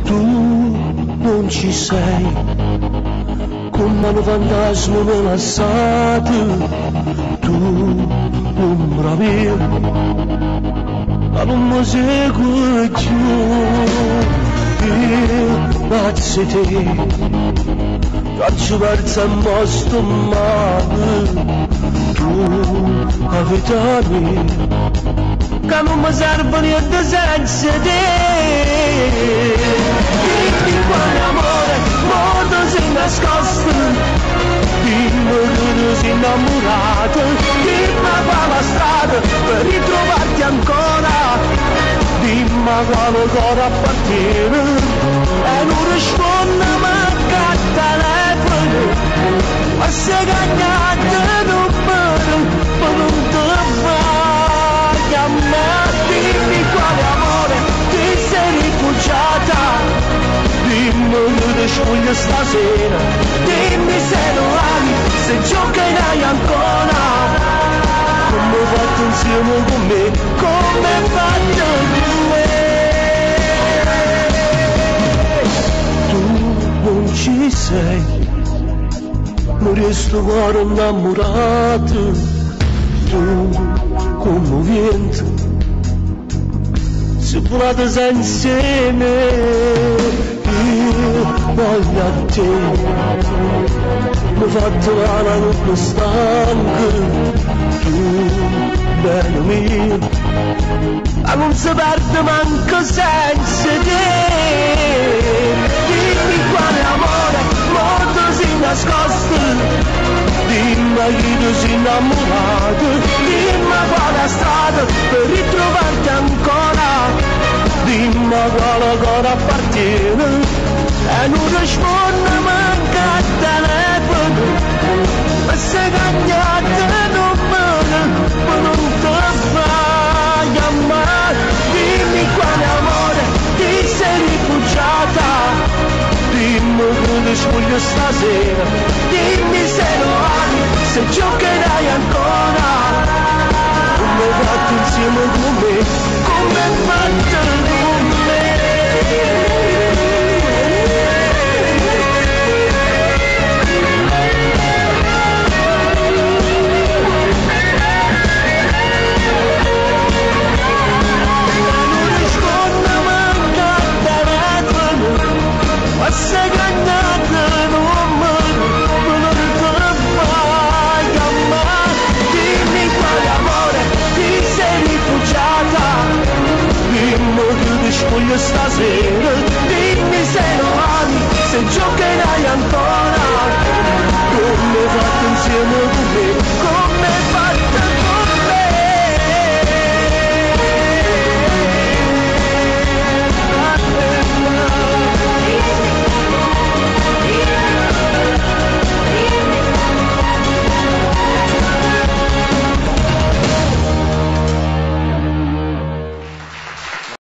Tu non ci sei, come un fantasma me lasciato, tu l'ombra mia, ma non mi segui più, io pazzo te, faccio persa in posto male, tu la vita mia, che non mi serve niente senza te. Dimmi quale amore, modo sei nascosto, dimmi che tu sei innamorato, dimmi quale strada per ritrovarti ancora, dimmi quale cuore appartiene, e non risponde manca al telefono, ma sei cagnato numero, ma non ti vai a me. Dimmi quale amore ti sei rifugiata, dimmi che ti scegli stasera, dimmi se lo ami, se giocherai ancora, come hai fatto insieme con me, come hai fatto con me. Tu non ci sei, non resto cuore innamorato, tu come vento, se volate insieme, io voglio a te, mi fatto male non stanco, tu bene mio, ma non si perde manco senza te. Dimmi quale amore, modo si nascosto, dimmi che tu sei innamorato, dimmi quale strada per ritrovarti ancora, dimmi quale cuore appartiene, e non risponde manca al telefono, ma sei cagnato numero, ma non ti fai a me. Dimmi quale amore ti sei rifugiata, dimmi che ti spoglio stasera, dimmi se lo ami, se giocherai ancora, come hai fatto insieme con me, come hai fatto con me. Ma sei cagnato numero, ma non ti fai a me. Dimmi quale amore ti sei rifugiata, dimmi che ti spoglio stasera, dimmi se lo ami, se giocherai ancora, come hai fatto insieme